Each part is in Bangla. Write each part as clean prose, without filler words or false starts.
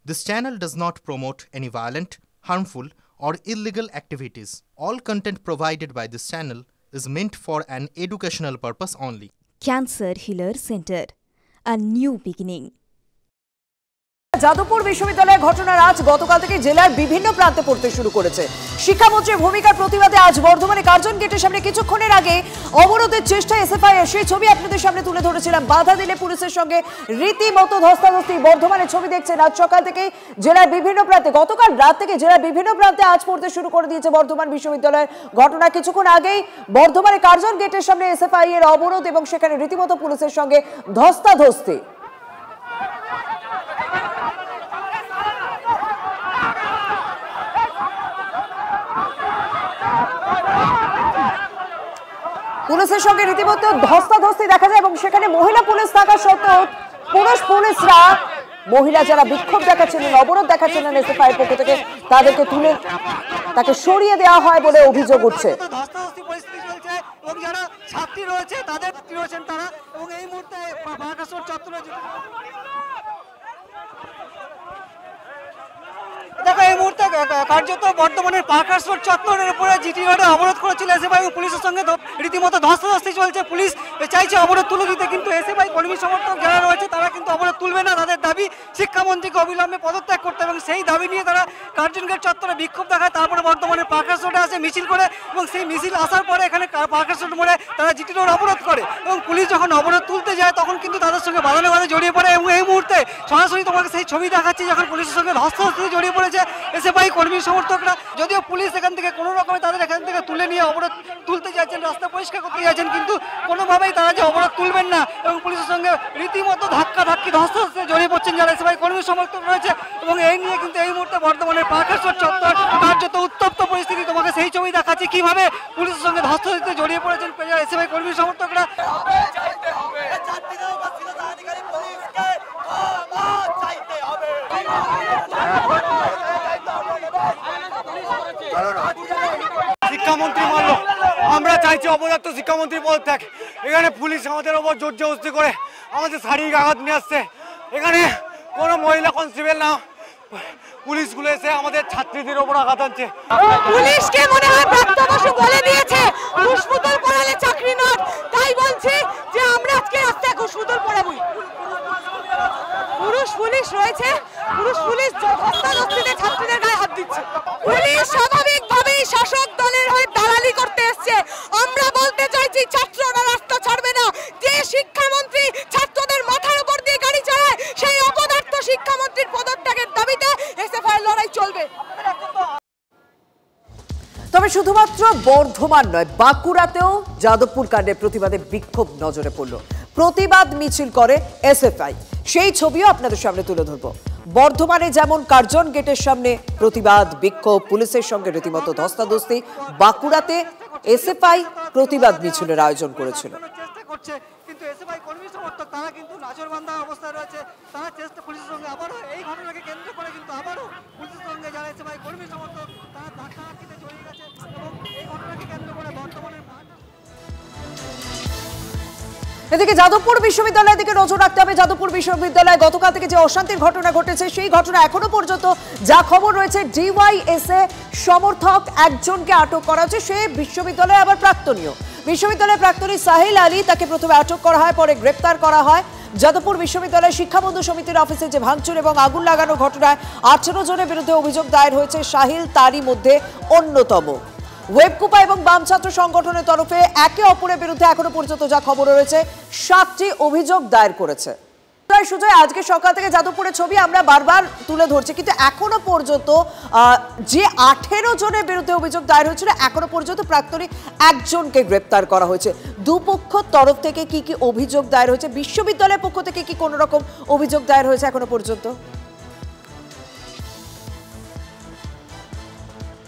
This channel does not promote any violent, harmful, or illegal activities. All content provided by this channel is meant for an educational purpose only. Cancer Healer Center, a new beginning. Jadavpur বিশ্ববিদ্যালয়ের ঘটনার আজ গতকাল থেকে জেলার বিভিন্ন প্রান্তে পড়তে শুরু করেছে। শিক্ষামন্ত্রীর ভূমিকার প্রতিবাদে আজ বর্ধমানে কার্জন গেটের সামনে কিছুক্ষণের আগে অবরোধের চেষ্টা এসএফআই এর সেই ছবি আপনাদের সামনে তুলে ধরেছিলাম। বাধা দিলে পুলিশের সঙ্গে রীতিমতো ধস্তাধস্তি। বর্ধমানের ছবি দেখছেন আজ সকাল থেকে জেলার বিভিন্ন প্রান্তে, গতকাল রাত থেকে জেলার বিভিন্ন প্রান্তে আজ পড়তে শুরু করে দিয়েছে বর্ধমান বিশ্ববিদ্যালয়ের ঘটনা। কিছুক্ষণ আগেই বর্ধমানে কার্জন গেটের সামনে এসএফআই এর অবরোধ এবং সেখানে রীতিমতো পুলিশের সঙ্গে ধস্তাধস্তি। পুলিশের সঙ্গে রীতিমতো ধস্তাধস্তি দেখা যায় এবং সেখানে মহিলা পুলিশ থাকা সত্ত্বেও পুরুষ পুলিশরা মহিলা যারা বিক্ষোভ দেখাচ্ছিলেন, অবরোধ দেখাচ্ছিলেন এসএফআই এর পক্ষ থেকে তাদেরকে তুলে তাকে সরিয়ে দেওয়া হয় বলে অভিযোগ উঠছে। ধস্তাধস্তি পরিস্থিতি চলছে এবং যারা ছাত্রী রয়েছে তাদের রয়েছেন তারা এবং এই মুহূর্তে বারাকাসর চত্বরে দেখো এই মুহূর্তে কার্যত বর্তমানের পার্কার্স রোড চত্বরের উপরে জিটি রোডে অবরোধ করেছিল এসএফআই এবং পুলিশের সঙ্গে রীতিমতো ধস্তাধস্তি চলছে। পুলিশ চাইছে অবরোধ তুলে দিতে, কিন্তু এসএফআই কর্মী সমর্থক যারা রয়েছে তারা কিন্তু অবরোধ তুলবে না। তাদের দাবি শিক্ষামন্ত্রীকে অবিলম্বে পদত্যাগ করতে এবং সেই দাবি নিয়ে তারা কার্জন গেট চত্বরে বিক্ষোভ দেখায়। তারপরে বর্তমানে পার্কার্স রোডে আসে মিছিল করে এবং সেই মিছিল আসার পরে এখানে পার্কার্স রোড মোড়ে তারা জিটি রোড অবরোধ করে এবং পুলিশ যখন অবরোধ তুলতে যায় তখন কিন্তু তাদের সঙ্গে বাঁধানো জড়িয়ে পড়ে এবং এই মুহূর্তে সরাসরি তোমাকে সেই ছবি দেখাচ্ছি যখন পুলিশের সঙ্গে ধস্তাধস্তি জড়িয়ে পড়েছে এসএফআই কর্মী সমর্থকরা। যদিও পুলিশ এখান থেকে কোনো রকমে তাদের এখান থেকে তুলে নিয়ে অবরোধ তুলতে যাচ্ছেন, রাস্তা পরিষ্কার করতে যাচ্ছেন, কিন্তু কোনোভাবেই তারা যে অবরোধ তুলবেন না এবং পুলিশের সঙ্গে রীতিমতো ধাক্কি ধস্তাধস্তি জড়িয়ে পড়ছেন যারা এসএফআই কর্মী সমর্থক রয়েছে এবং এই নিয়ে কিন্তু এই মুহূর্তে বর্তমানের পার্কার্স রোড চত্বর কার্যত উত্তপ্ত পরিস্থিতি। তোমাকে সেই ছবি দেখাচ্ছি কিভাবে পুলিশের সঙ্গে ধস্তাধস্তিতে জড়িয়ে পড়েছেন এসএফআই কর্মী সমর্থকরা। শিক্ষামন্ত্রী মানল, আমরা চাইছি অপদার্থ শিক্ষামন্ত্রী পদত্যাগ। এখানে পুলিশ আমাদের ওপর জোর জবরদস্তি করে আমাদের শারীরিক আঘাত নিয়ে আসছে। এখানে কোনো মহিলা কনস্টেবল না, পুলিশগুলো এসে আমাদের ছাত্রীদের ওপর আঘাত আনছে। পুলিশকে মনে হয় প্রাপ্তবয়স্ক বলে দিয়েছে ঘুষমুতল পড়ালে চাকরি নয়, তাই বলছি যে আমরা আজকে রাস্তায় ঘুষমুতল পড়াবই। পুরুষ পুলিশ রয়েছে, পুরুষ পুলিশ ধস্তাধস্তিতে ছাত্রীদের গায়ে হাত দিচ্ছে। পুলিশ স্বাভাবিকভাবেই শাসক দলের হয়ে দালালি করতে এসছে। আমরা বলতে চাইছি ছাত্ররা রাস্তা ছাড়বে না। যে শিক্ষামন্ত্রী ছাত্রদের মাথার উপর দিয়ে গাড়ি চালায় সেই অপদার্থ শিক্ষামন্ত্রীর পদত্যাগের দাবিতে এসএফআই লড়াই চলবে। তবে শুধুমাত্র বর্ধমান নয়, বাঁকুড়াতেও যাদবপুর কাণ্ডের প্রতিবাদে বিক্ষোভ নজরে পড়ল। প্রতিবাদ মিছিল করে এসএফআই, সেই ছবিও আপনাদের সামনে তুলে ধরবো। বর্ধমানে যেমন কার্জন গেটের সামনে প্রতিবাদ বিক্ষোভ, পুলিশের সঙ্গে রীতিমতো ধস্তাধস্তি, বাঁকুড়াতে এসএফআই প্রতিবাদ মিছিলের আয়োজন করেছিল। কিন্তু এসএফআই কর্মী সমর্থক তারা কিন্তু নজরবন্দা অবস্থায় রয়েছে। তারা চেষ্টা পুলিশের সঙ্গে আবারও এই ঘটনাকে কেন্দ্র করে কিন্তু আবারও পুলিশের সঙ্গে যারা এসএফআই কর্মী সমর্থক তারা ধাক্কাধাক্কিতে জড়িয়ে গেছে এবং এই ঘটনাকে কেন্দ্র করে বর্তমানের এদিকে যাদবপুর বিশ্ববিদ্যালয়ের দিকে নজর রাখতে হবে। যাদবপুর বিশ্ববিদ্যালয়ে গতকাল থেকে যে অশান্তির ঘটনা ঘটেছে সেই ঘটনা এখনো পর্যন্ত যা খবর রয়েছে, ডিওয়াইএসএ সমর্থক একজনকে আটক করা হয়েছে। সে বিশ্ববিদ্যালয়ে আবার প্রাক্তনীয়, বিশ্ববিদ্যালয়ের প্রাক্তনী সাহিল আলী, তাকে প্রথমে আটক করা হয়, পরে গ্রেপ্তার করা হয়। যাদবপুর বিশ্ববিদ্যালয়ের শিক্ষাবন্ধু সমিতির অফিসে যে ভাঙচুর এবং আগুন লাগানো ঘটনায় 18 জনের বিরুদ্ধে অভিযোগ দায়ের হয়েছে। সাহিল তারই মধ্যে অন্যতম। ওয়েবকুপা এবং বাম ছাত্র সংগঠনের তরফে একে অপরের বিরুদ্ধে এখনো পর্যন্ত যা খবর রয়েছে 7টি অভিযোগ দায়ের করেছে। সুজয়, আজকে সকাল থেকে যাদবপুরের ছবি আমরা বারবার তুলে ধরছি, কিন্তু এখনো পর্যন্ত যে 18 জনের বিরুদ্ধে অভিযোগ দায়ের হয়েছিল এখনো পর্যন্ত প্রাক্তনী একজনকে গ্রেপ্তার করা হয়েছে। দুপক্ষের তরফ থেকে কি কি অভিযোগ দায়ের হয়েছে, বিশ্ববিদ্যালয়ের পক্ষ থেকে কি কোনো রকম অভিযোগ দায়ের হয়েছে এখনো পর্যন্ত?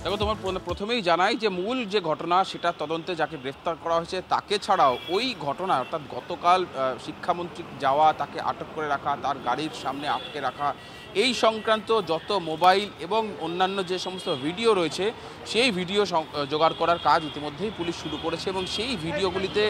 দেখো, তোমার প্রথমেই জানাই যে মূল যে ঘটনা সেটা তদন্তে যাকে গ্রেফতার করা হয়েছে তাকে ছাড়াও ওই ঘটনা অর্থাৎ গতকাল শিক্ষামন্ত্রী যাওয়া, তাকে আটক করে রাখা, তার গাড়ির সামনে আটকে রাখা, এই সংক্রান্ত যত মোবাইল এবং অন্যান্য যে সমস্ত ভিডিও রয়েছে সেই ভিডিও জোগাড় করার কাজ ইতিমধ্যেই পুলিশ শুরু করেছে এবং সেই ভিডিওগুলিতে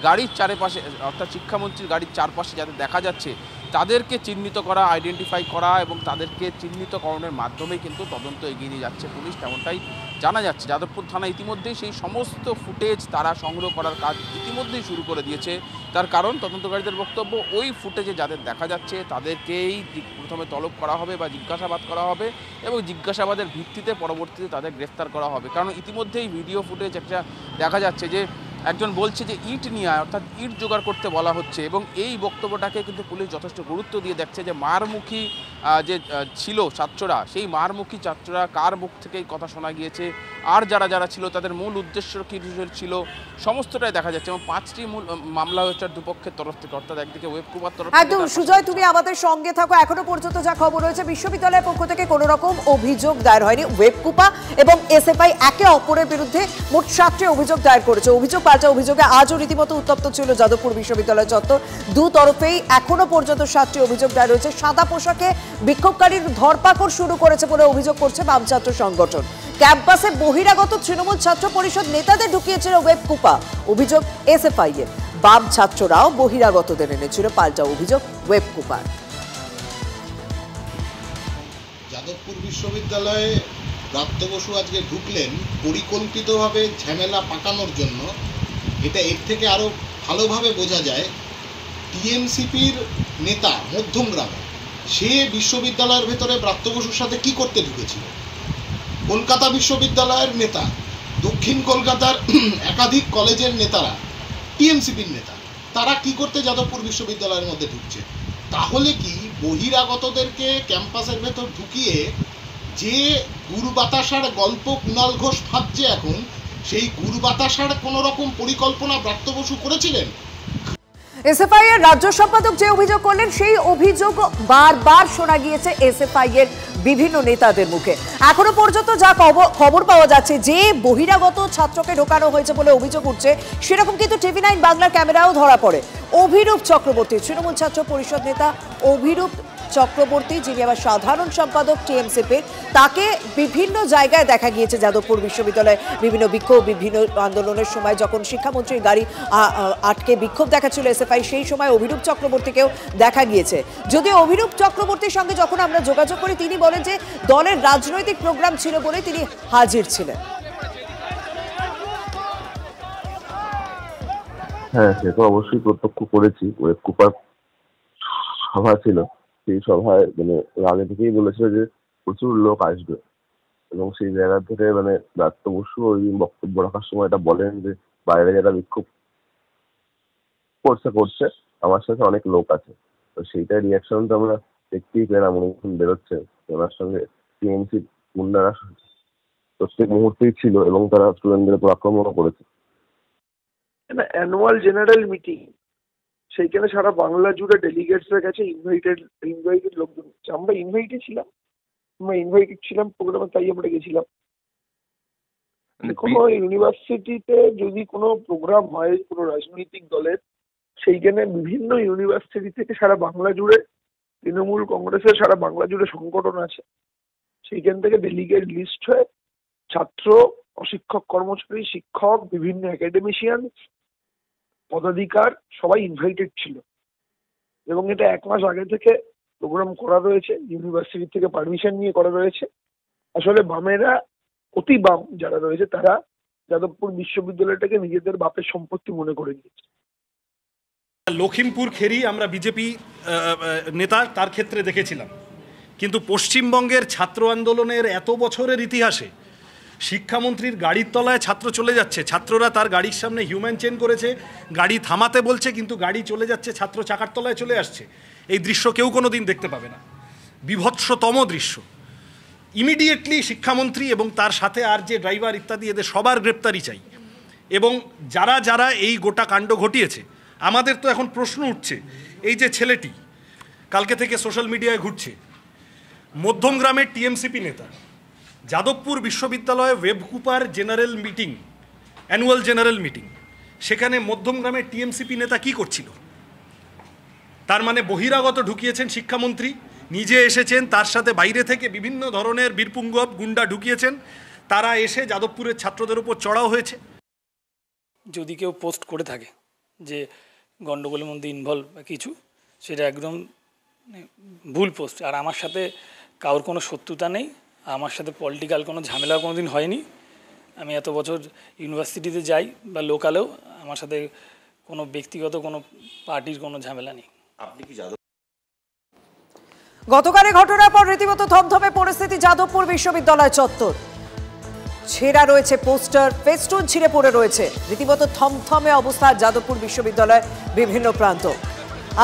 গাড়ির চারপাশে অর্থাৎ শিক্ষামন্ত্রীর গাড়ির চারপাশে যাতে দেখা যাচ্ছে তাদেরকে চিহ্নিত করা, আইডেন্টিফাই করা এবং তাদেরকে চিহ্নিতকরণের মাধ্যমে কিন্তু তদন্ত এগিয়ে নিয়ে যাচ্ছে পুলিশ, তেমনটাই জানা যাচ্ছে। যাদবপুর থানা ইতিমধ্যেই সেই সমস্ত ফুটেজ তারা সংগ্রহ করার কাজ ইতিমধ্যেই শুরু করে দিয়েছে। তার কারণ তদন্তকারীদের বক্তব্য, ওই ফুটেজে যাদের দেখা যাচ্ছে তাদেরকেই প্রথমে তলব করা হবে বা জিজ্ঞাসাবাদ করা হবে এবং জিজ্ঞাসাবাদের ভিত্তিতে পরবর্তীতে তাদের গ্রেফতার করা হবে। কারণ ইতিমধ্যেই ভিডিও ফুটেজ একটা দেখা যাচ্ছে যে একজন বলছে যে ইট নিয়ে আয়, অর্থাৎ ইট জোগাড় করতে বলা হচ্ছে এবং এই বক্তব্যটাকে কিন্তু পুলিশ যথেষ্ট গুরুত্ব দিয়ে দেখছে যে মারমুখী যে ছিল ছাত্ররা, সেই মারমুখী ছাত্ররা কার মুখ থেকে এই কথা শোনা গিয়েছে, আর যারা ছিল তাদের মূল উদ্দেশ্য কী ছিল, সমস্তটাই দেখা যাচ্ছে। এবং 5টি মূল মামলা হয়েছে দুপক্ষের তরফ থেকে, অর্থাৎ একদিকে ওয়েবকুপার তরফ থেকে। একদম সুজয়, তুমি আমাদের সঙ্গে থাকো। এখনো পর্যন্ত যা খবর রয়েছে, বিশ্ববিদ্যালয়ের পক্ষ থেকে কোনো রকম অভিযোগ দায়ের হয়নি। ওয়েবকুপা এবং এসএফআই একে অপরের বিরুদ্ধে মোট 7টি অভিযোগ দায়ের করেছে। অভিযোগ পাল্টা অভিযোগে আজও রীতিমতো উত্তপ্ত ছিল যাদবপুর বিশ্ববিদ্যালয় চত্বর। দু তরফেই এখনো পর্যন্ত 7টি অভিযোগ দায়ের হয়েছে। সাদা পোশাকে বিক্ষোভকারীর ধরপাকড় শুরু করেছে বলে অভিযোগ করছে বাম ছাত্র সংগঠন। ক্যাম্পাসে বহিরাগত তৃণমূল ছাত্র পরিষদ নেতাদের ঢুকিয়েছিল ওয়েবকুপা, অভিযোগ এসএফআই এর। বাম ছাত্ররাও বহিরাগতদের এনেছিল, পাল্টা অভিযোগ ওয়েবকুপার। যাদবপুর বিশ্ববিদ্যালয়ে ব্রাত্য বসু আজকে ঢুকলেন পরিকল্পিতভাবে ঝামেলা পাকানোর জন্য। এটা এর থেকে আরও ভালোভাবে বোঝা যায় টিএমসিপির নেতা মধ্যমগ্রামে সে বিশ্ববিদ্যালয়ের ভেতরে ব্রাত্য বসুর সাথে কি করতে ঢুকেছিল। কলকাতা বিশ্ববিদ্যালয়ের নেতা, দক্ষিণ কলকাতার একাধিক কলেজের নেতারা টিএমসিপির নেতা, তারা কি করতে যাদবপুর বিশ্ববিদ্যালয়ের মধ্যে ঢুকছে? তাহলে কি বহিরাগতদেরকে ক্যাম্পাসের ভেতর ঢুকিয়ে যে গুরু বাতাসার গল্প কুণাল ঘোষ ভাবছে এখন, সেই গুরু বাতাসার কোনো রকম পরিকল্পনা ব্রাত্য বসু করেছিলেন? এসএফআই এর রাজ্য সম্পাদক যে অভিযোগ করলেন, সেই অভিযোগ বারবার শোনা গিয়েছে এসএফআই এর বিভিন্ন নেতাদের মুখে। এখনো পর্যন্ত যা খবর পাওয়া যাচ্ছে, যে বহিরাগত ছাত্রকে ঢোকানো হয়েছে বলে অভিযোগ উঠছে, সেরকম কিন্তু টিভি9 বাংলার ক্যামেরাও ধরা পড়ে। অভিরূপ চক্রবর্তী, তৃণমূল ছাত্র পরিষদ নেতা অভিরূপ চক্রবর্তী, যিনি আবার সাধারণ সম্পাদক টিএমসিপির, তাকে বিভিন্ন জায়গায় দেখা গিয়েছে যাদবপুর বিশ্ববিদ্যালয়ে বিভিন্ন বিক্ষোভ, বিভিন্ন আন্দোলনের সময় যখন শিক্ষামন্ত্রীর গাড়ি আটকে বিক্ষোভ দেখাচ্ছিল এসএফআই, সেই সময় অভিরূপ চক্রবর্তীকেও দেখা গিয়েছে। যদিও অভিরূপ চক্রবর্তীর সঙ্গে যখন আমরা যোগাযোগ করি, তিনি বলেন যে দলের রাজনৈতিক প্রোগ্রাম ছিল বলে তিনি হাজির ছিলেন। হ্যাঁ, সে তো অবশ্যই প্রত্যক্ষ করেছি। ওয়েবকুপার সভা ছিল, সেই সভায় মানে আগে থেকেই বলেছিল যে প্রচুর লোক আসবে এবং সেই জায়গা থেকে মানে ব্রাত্য বসু ওই বক্তব্য রাখার সময় এটা বলেন যে বাইরে যারা বিক্ষোভ করছে আমার সাথে অনেক লোক আছে। তো সেইটার রিয়াকশন তো আমরা দেখতেই পেলাম, উনি বেরোচ্ছে, ওনার সঙ্গে টিএমসি গুন্ডারা প্রত্যেক মুহূর্তেই ছিল এবং তারা স্টুডেন্টদের উপর আক্রমণও করেছে। অ্যানুয়াল জেনারেল মিটিং, সেইখানে সারা বাংলা জুড়ে ডেলিগেটসরা গেছে, ইনভাইটেড লোকজন। আমরা ইনভাইটেড ছিলাম প্রোগ্রামে, তাই আমরা গেছিলাম। কোনো ইউনিভার্সিটিতে যদি কোনো প্রোগ্রাম হয় কোনো রাজনৈতিক দলের, সেইখানে বিভিন্ন ইউনিভার্সিটি থেকে সারা বাংলা জুড়ে তৃণমূল কংগ্রেসের সারা বাংলা জুড়ে সংগঠন আছে, সেইখান থেকে ডেলিগেট লিস্ট হয়ে ছাত্র, অশিক্ষক কর্মচারী, শিক্ষক, বিভিন্ন একাডেমিশিয়ান, পদাধিকার সবাই ইনভাইটেড ছিল এবং এটা 1 মাস আগে থেকে প্রোগ্রাম করা রয়েছে, ইউনিভার্সিটি থেকে পারমিশন নিয়ে করা রয়েছে। আসলে বামেরা, অতি বাম যারা রয়েছে, তারা যাদবপুর বিশ্ববিদ্যালয়টাকে নিজেদের বাপের সম্পত্তি মনে করে নিয়েছে। লখিমপুর খেরি আমরা বিজেপি নেতা তার ক্ষেত্রে দেখেছিলাম, কিন্তু পশ্চিমবঙ্গের ছাত্র আন্দোলনের এত বছরের ইতিহাসে শিক্ষামন্ত্রীর গাড়ির তলায় ছাত্র চলে যাচ্ছে, ছাত্ররা তার গাড়ির সামনে হিউম্যান চেন করেছে, গাড়ি থামাতে বলছে কিন্তু গাড়ি চলে যাচ্ছে, ছাত্র চাকার তলায় চলে আসছে। এই দৃশ্য কেউ কোনো দিন দেখতে পাবে না, বিভৎসতম দৃশ্য। ইমিডিয়েটলি শিক্ষামন্ত্রী এবং তার সাথে আর যে ড্রাইভার ইত্যাদি, এদের সবার গ্রেপ্তারি চাই। এবং যারা এই গোটা কাণ্ড ঘটিয়েছে, আমাদের তো এখন প্রশ্ন উঠছে, এই যে ছেলেটি কালকে থেকে সোশ্যাল মিডিয়ায় ঘুরছে, মধ্যমগ্রামের টিএমসিপি নেতা, যাদবপুর বিশ্ববিদ্যালয়ে ওয়েবকুপার general meeting, annual general meeting, সেখানে মধ্যমগ্রামের টিএমসিপি নেতা কি করছিল? তার মানে বহিরাগত ঢুকিয়েছেন শিক্ষামন্ত্রী, নিজে এসেছেন, তার সাথে বাইরে থেকে বিভিন্ন ধরনের বীরপুঙ্গব গুন্ডা ঢুকিয়েছেন, তারা এসে যাদবপুরের ছাত্রদের উপর চড়াও হয়েছে। যদি কেউ পোস্ট করে থাকে যে গণ্ডগোলের মধ্যে ইনভলভ বা কিছু, সেটা একদম ভুল পোস্ট। আর আমার সাথে কারোর কোনো শত্রুতা নেই, আমার সাথে পলিটিক্যাল কোনো ঝামেলা কোনো দিন হয়নি। আমি এত বছর ইউনিভার্সিটিতে যাই বা লোকালেও আমার সাথে কোনো ব্যক্তিগত কোনো পার্টির কোনো ঝামেলা নেই। আপনি কি গতকালের ঘটনার পর রীতিমতো থমথমে পরিস্থিতি যাদবপুর বিশ্ববিদ্যালয় চত্বর। ছেঁড়া রয়েছে পোস্টার, ফেস্টুন ছিঁড়ে পড়ে রয়েছে। রীতিমতো থমথমে অবস্থা যাদবপুর বিশ্ববিদ্যালয়ের বিভিন্ন প্রান্ত।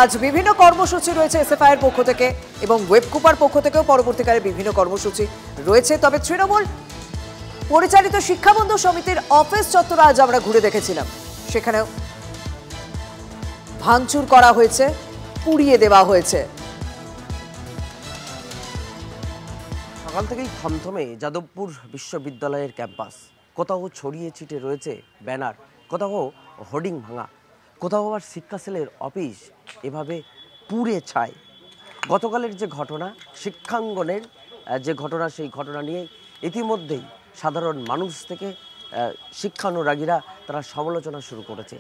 আজ বিভিন্ন কর্মসূচি রয়েছে এসএফআই এর পক্ষ থেকে এবং ওয়েবকুপার পক্ষ থেকেও পরবর্তীকালে বিভিন্ন কর্মসূচি রয়েছে। তবে তৃণমূল পরিচালিত শিক্ষাবন্ধু সমিতির অফিস চত্বর আজ আমরা ঘুরে দেখেছিলাম, সেখানেও ভাঙচুর করা হয়েছে, পুড়িয়ে দেওয়া হয়েছে। সকাল থেকেই থমথমে যাদবপুর বিশ্ববিদ্যালয়ের ক্যাম্পাস। কোথাও ছড়িয়ে ছিটে রয়েছে ব্যানার, কোথাও হোর্ডিং ভাঙা, কোথাও আবার শিক্ষা সেলের অফিস এভাবে পুড়ে ছাই। গতকালের যে ঘটনা, শিক্ষাঙ্গনের যে ঘটনা, সেই ঘটনা নিয়ে ইতিমধ্যেই সাধারণ মানুষ থেকে শিক্ষানুরাগীরা তারা সমালোচনা শুরু করেছে।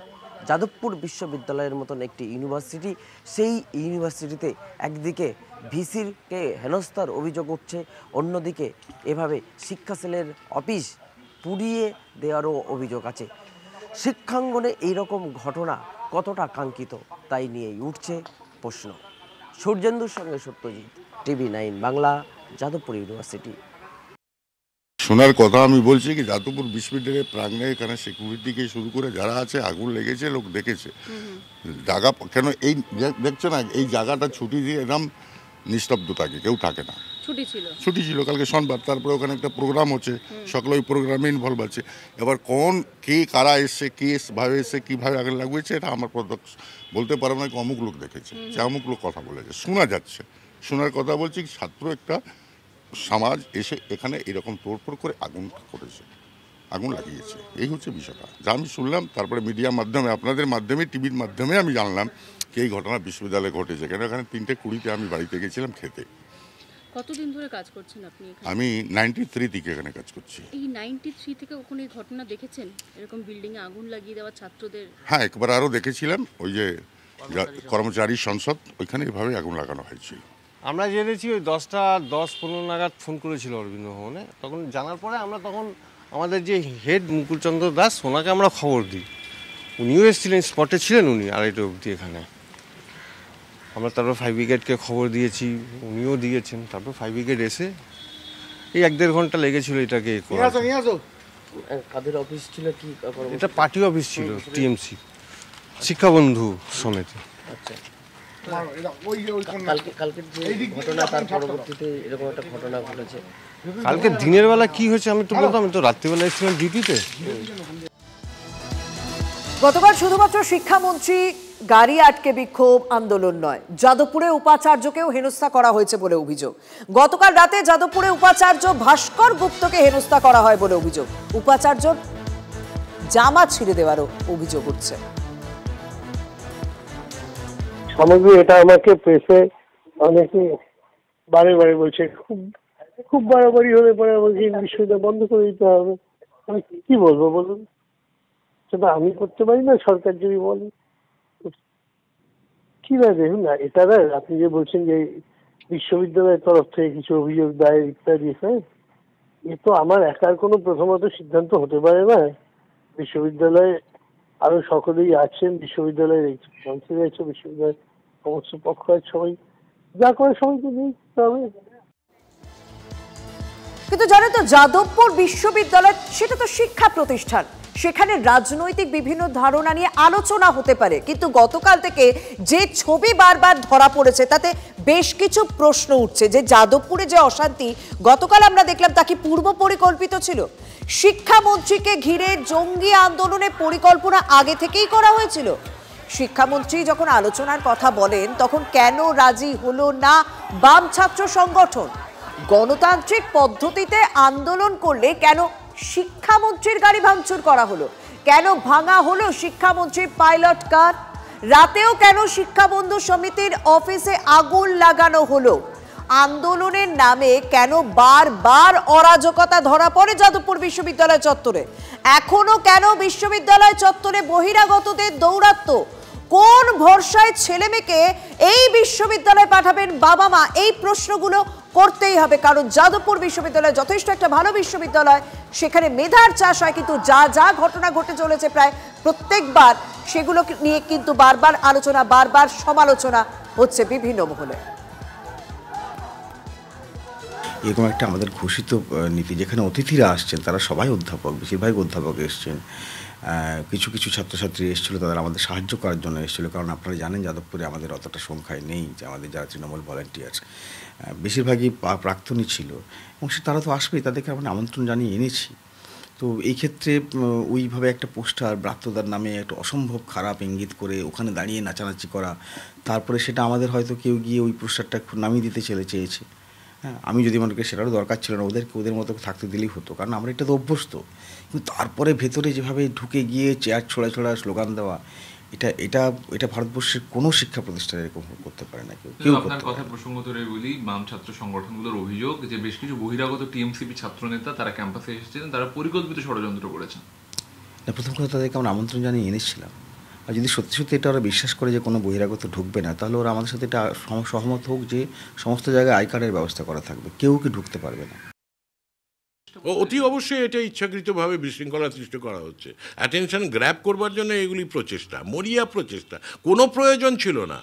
যাদবপুর বিশ্ববিদ্যালয়ের মতন একটি ইউনিভার্সিটি, সেই ইউনিভার্সিটিতে একদিকে ভিসিকে হেনস্থার অভিযোগ উঠছে, অন্যদিকে এভাবে শিক্ষা সেলের অফিস পুড়িয়ে দেওয়ারও অভিযোগ আছে। শিক্ষাঙ্গনে এইরকম ঘটনা কতটা কাঙ্ক্ষিত তাই নিয়েই উঠছে প্রশ্ন। সূর্যেন্দুর সঙ্গে সত্যজিৎ, TV9 বাংলা, যাদবপুর ইউনিভার্সিটি। শোনার কথা আমি বলছি কি, যাদবপুর বিশ্ববিদ্যালয়ের প্রাঙ্গণে এখানে সিকিউরিটিকে শুরু করে যারা আছে, আগুন লেগেছে, লোক দেখেছে জায়গা কেন এই দেখছো না, এই জায়গাটা ছুটি দিয়ে একদম নিস্তব্ধ থাকে, কেউ থাকে না। ছুটি ছিল কালকে শনিবার, তারপরে ওখানে একটা প্রোগ্রাম হচ্ছে, সকলে ওই প্রোগ্রামে ইনভলভ আছে। এবার কে কারা এসছে, কে ভাবে এসছে, কীভাবে আগুন লাগিয়েছে, এটা আমার বলতে পারবো না। অমুক লোক দেখেছে, অমুক লোক কথা বলেছে, শোনা যাচ্ছে। শোনার কথা বলছি, ছাত্র একটা সমাজ এসে এখানে এরকম তোড়ফোড় করে আগুন করেছে, আগুন লাগিয়েছে, এই হচ্ছে বিষয়টা যা আমি শুনলাম। তারপরে মিডিয়ার মাধ্যমে, আপনাদের মাধ্যমে, টিভির মাধ্যমে আমি জানলাম কি এই ঘটনা বিশ্ববিদ্যালয়ে ঘটেছে। কেন এখানে 3:20 আমি বাড়িতে গেছিলাম খেতে। কতদিন ধরে কাজ করছেন আপনি এখানে? আমি 93 থেকে এখানে কাজ করছি। এই 93 থেকে ওখানে ঘটনা দেখেছেন, এরকম বিল্ডিং এ আগুন লাগিয়ে দেওয়া ছাত্রদের? হ্যাঁ, একবার আরও দেখেছিলাম, ওই যে কর্মচারী সংসদ, ওইখানে এভাবে আগুন লাগানো হয়েছিল। আমরা জেনেছি ওই 10টা 10-15 নাগাদ ফোন করেছিল অরবিন্দ ভবনে। তখন জানার পরে আমরা তখন আমাদের যে হেড মুকুলচন্দ্র দাস, ওনাকে আমরা খবর দিই। উনিও এসেছিলেন, স্পটে ছিলেন উনি 2:30 অবধি এখানে। আমরা তারপর ফায়ার ব্রিগেডকে খবর দিয়েছি, উনিও দিয়েছেন। তারপর ফায়ার ব্রিগেড এসে এই 1-1.5 ঘন্টা লেগেছিল এটাকে। কাদের অফিস ছিল? কি এটা পার্টি অফিস ছিল, টিএমসি শিক্ষাবন্ধু সমিতি। আচ্ছা, কালকের যে ঘটনা, তার পরবর্তীতে এরকম একটা ঘটনা ঘটেছে। কালকে দিনের বেলা কি হয়েছে আমি তো বলতাম, আমি তো রাত্রিবেলা এসেছিলাম ডিউটিতে। গতকাল শুধুমাত্র শিক্ষামন্ত্রী গাড়ি আটকে বিক্ষোভ আন্দোলন নয়, যাদবপুরে উপাচার্যকেও হেনস্থা করা হয়েছে বলে অভিযোগ। গতকাল রাতে যাদবপুরে উপাচার্য ভাস্কর গুপ্তকে হেনস্থা করা হয় বলে অভিযোগ। উপাচার্যর জামা ছিঁড়ে দেওয়ারও অভিযোগ উঠছে। সামগ্রী এটা আমাকে প্রেসে অনেকে বারে বারে বলছে, খুব বাড়াবাড়ি হলে পরে আমাকে বিশ্ববিদ্যালয় বন্ধ করে দিতে হবে। আমি কি বলবো বলুন, সেটা আমি করতে পারি না, সরকার যদি বলে। কি না, দেখুন না, এটা না, আপনি যে বলছেন যে বিশ্ববিদ্যালয়ের তরফ থেকে কিছু অভিযোগ দায়ের ইত্যাদি, হ্যাঁ, এ তো আমার একার কোনো প্রথমত সিদ্ধান্ত হতে পারে না। বিশ্ববিদ্যালয়ে আরো সকলেই আছেন, বিশ্ববিদ্যালয়ের কাউন্সিল আছে, বিশ্ববিদ্যালয়ের সমস্ত পক্ষ আছে, সবাই যা করে সবাইকে নিতে হবে। কিন্তু জানেন তো, যাদবপুর বিশ্ববিদ্যালয় সেটা তো শিক্ষা প্রতিষ্ঠান, সেখানে রাজনৈতিক বিভিন্ন ধারণা নিয়ে আলোচনা হতে পারে। কিন্তু গতকাল থেকে যে ছবি বারবার ধরা পড়েছে, তাতে বেশ কিছু প্রশ্ন উঠছে যে যাদবপুরে যে অশান্তি গতকাল আমরা দেখলাম, তা কি পূর্ব পরিকল্পিত ছিল? শিক্ষামন্ত্রীকে ঘিরে জঙ্গি আন্দোলনের পরিকল্পনা আগে থেকেই করা হয়েছিল? শিক্ষামন্ত্রী যখন আলোচনার কথা বলেন, তখন কেন রাজি হলো না বাম ছাত্র সংগঠন? গণতান্ত্রিক পদ্ধতিতে আন্দোলন করলে কেন শিক্ষামন্ত্রীর গাড়ি ভাঙচুর করা হলো? কেন ভাঙা হলো শিক্ষামন্ত্রীর পাইলট কার? রাতেও কেন শিক্ষাবন্ধু সমিতির অফিসে আগুন লাগানো হলো? আন্দোলনের নামে কেন বারবার অরাজকতা ধরা পড়ে যাদবপুর বিশ্ববিদ্যালয় চত্বরে? এখনো কেন বিশ্ববিদ্যালয় চত্বরে বহিরাগতদের দৌরাত্ম্য? কোন ভরসায় ছেলে মেয়েকে এই বিশ্ববিদ্যালয়ে পাঠাবেন বাবা মা? এই প্রশ্নগুলো করতেই হবে, কারণ যাদবপুর বিশ্ববিদ্যালয় যথেষ্ট একটা ভালো বিশ্ববিদ্যালয়, সেখানে মেধার চাষ হয়, কিন্তু যা যা ঘটনা ঘটে চলেছে প্রায় প্রত্যেকবার সেগুলো নিয়ে কিন্তু বারবার আলোচনা, বারবার সমালোচনা হচ্ছে বিভিন্ন মহলে। এরকম একটা আমাদের ঘোষিত নীতি, যেখানে অতিথিরা আসছেন তারা সবাই অধ্যাপক, বেশিরভাগ অধ্যাপক এসছেন, কিছু কিছু ছাত্রছাত্রী এসেছিলো, তাদের আমাদের সাহায্য করার জন্য এসেছিলো। কারণ আপনারা জানেন যাদবপুরে আমাদের অতটা সংখ্যায় নেই, যে আমাদের যারা তৃণমূল ভলান্টিয়ার্স বেশিরভাগই প্রাক্তনী ছিল, এবং তারা তো আসবেই, তাদেরকে আমরা আমন্ত্রণ জানিয়ে এনেছি। তো এই ক্ষেত্রে ওইভাবে একটা পোস্টার ব্রাত্যদার নামে একটা অসম্ভব খারাপ ইঙ্গিত করে ওখানে দাঁড়িয়ে নাচানাচি করা, তারপরে সেটা আমাদের হয়তো কেউ গিয়ে ওই পোস্টারটা নামিয়ে দিতে চেয়েছে। হ্যাঁ, আমি যদি মনে করি সেটারও দরকার ছিল না, ওদের মতো থাকতে দিলেই হতো, কারণ আমরা এটা তো অভ্যস্ত। কিন্তু তারপরে ভেতরে যেভাবে ঢুকে গিয়ে চেয়ার ছোড়া স্লোগান দেওয়া, এটা ভারতবর্ষের কোনো শিক্ষা প্রতিষ্ঠানে এরকম করতে পারে না কেউ। আপনার কথা প্রসঙ্গ ধরে বলি, বাম ছাত্র সংগঠনগুলোর অভিযোগ যে বেশ কিছু বহিরাগত টিএমসিপি ছাত্রনেতা তারা ক্যাম্পাসে এসেছিলেন, তারা পরিকল্পিত ষড়যন্ত্র করেছেন। না, প্রথম কথা তাদেরকে আমরা আমন্ত্রণ জানিয়ে এনেছিলাম, আর যদি সত্যি সত্যি এটা ওরা বিশ্বাস করে যে কোনো বহিরাগত ঢুকবে না, তাহলে ওরা আমাদের সাথে এটা সহমত হোক যে সমস্ত জায়গায় আই কার্ডের ব্যবস্থা করা থাকবে, কেউ কি ঢুকতে পারবে না। অতি অবশ্যই এটা ইচ্ছাকৃতভাবে বিশৃঙ্খলা সৃষ্টি করা হচ্ছে, অ্যাটেনশন গ্র্যাব করবার জন্য এগুলি প্রচেষ্টা, মরিয়া প্রচেষ্টা, কোনো প্রয়োজন ছিল না।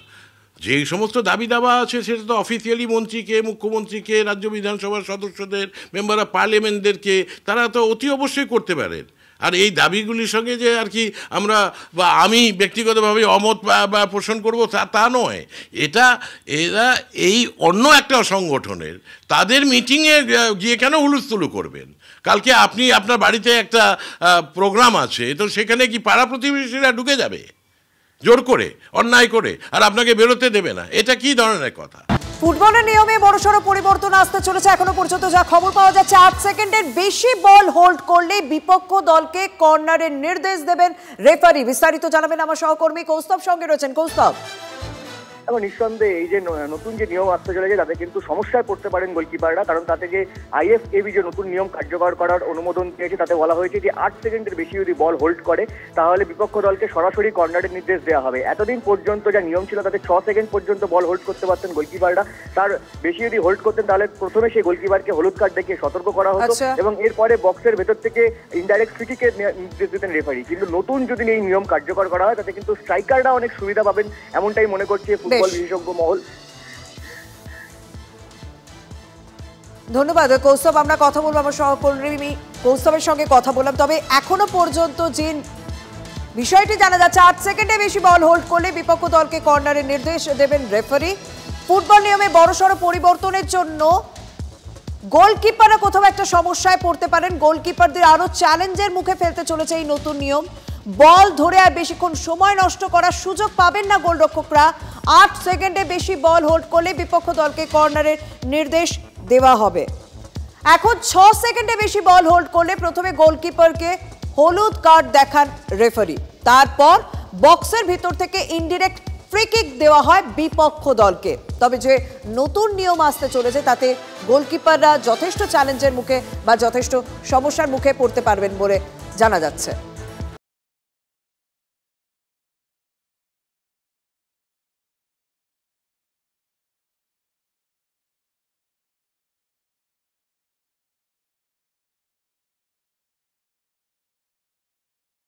যে সমস্ত দাবি দাবা আছে সেটা তো অফিসিয়ালি মন্ত্রীকে, মুখ্যমন্ত্রীকে, রাজ্য বিধানসভার সদস্যদের, মেম্বার অফ পার্লামেন্টদেরকে তারা তো অতি অবশ্যই করতে পারেন। আর এই দাবিগুলির সঙ্গে যে আর কি আমরা বা আমি ব্যক্তিগতভাবে অমত বা পোষণ করব তা নয়, এরা এই অন্য একটা সংগঠনের তাদের মিটিংয়ে গিয়ে কেন হুলুস্থুলু করবেন? কালকে আপনি আপনার বাড়িতে একটা প্রোগ্রাম আছে, তো সেখানে কি পাড়া প্রতিবেশীরা ঢুকে যাবে জোর করে, অন্যায় করে, আর আপনাকে বেরোতে দেবে না? এটা কি ধরনের কথা? ফুটবলের নিয়মে বড়সড় পরিবর্তন আসতে চলেছে। এখনো পর্যন্ত যা খবর পাওয়া যাচ্ছে, 8 সেকেন্ডের বেশি বল হোল্ড করলে বিপক্ষ দলকে কর্নারের নির্দেশ দেবেন রেফারি। বিস্তারিত জানাবেন আমার সহকর্মী কৌস্তব, সঙ্গে রয়েছেন কৌস্তব। এবং নিঃসন্দেহে এই যে নতুন যে নিয়ম আসতে চলেছে তাতে কিন্তু সমস্যায় পড়তে পারেন গোলকিপাররা, কারণ তাতে যে IFAB যে নতুন নিয়ম কার্যকর করার অনুমোদন দিয়েছে তাতে বলা হয়েছে যে 8 সেকেন্ডের বেশি যদি বল হোল্ড করে তাহলে বিপক্ষ দলকে সরাসরি কর্নারের নির্দেশ দেওয়া হবে। এতদিন পর্যন্ত যা নিয়ম ছিল তাতে 6 সেকেন্ড পর্যন্ত বল হোল্ড করতে পারতেন গোলকিপাররা, তার বেশি যদি হোল্ড করতেন তাহলে প্রথমে সেই গোলকিপারকে হলুদ কার্ড দেখিয়ে সতর্ক করা হতো এবং এরপরে বক্সের ভেতর থেকে ইনডাইরেক্ট ফ্রি কিকের নির্দেশ দিতেন রেফারি। কিন্তু নতুন যদি এই নিয়ম কার্যকর করা হয় তাতে কিন্তু স্ট্রাইকাররা অনেক সুবিধা পাবেন, এমনটাই মনে করছে ফুটবল মহল। ধন্যবাদ কৌস্তব। আমরা কথা বলবো আমার সহকর্মী কৌস্তবের সঙ্গে কথা বললাম। তবে এখনো পর্যন্ত যে বিষয়টি জানা যাচ্ছে, 8 সেকেন্ডে বেশি বল হোল্ড করলে বিপক্ষ দলকে কর্নারের নির্দেশ দেবেন রেফারি। ফুটবল নিয়মে বড়সড় পরিবর্তনের জন্য গোলকিপাররা কোথাও একটা সমস্যায় পড়তে পারেন। গোলকিপারদের আরো চ্যালেঞ্জের মুখে ফেলতে চলেছে এই নতুন নিয়ম। বল ধরে আর বেশিক্ষণ সময় নষ্ট করার সুযোগ পাবেন না গোলরক্ষকরা। 8 সেকেন্ডে বেশি বল হোল্ড করলে বিপক্ষ দলকে কর্নারের নির্দেশ দেওয়া হবে। এখন 6 সেকেন্ডে বেশি বল হোল্ড করলে প্রথমে গোলকিপারকে হলুদ কার্ড দেখান রেফারি, তারপর বক্সের ভিতর থেকে ইনডিরেক্ট ফ্রি কিক দেওয়া হয় বিপক্ষ দলকে। তবে যে নতুন নিয়ম আসতে চলেছে তাতে গোলকিপাররা যথেষ্ট চ্যালেঞ্জের মুখে বা যথেষ্ট সমস্যার মুখে পড়তে পারবেন বলে জানা যাচ্ছে।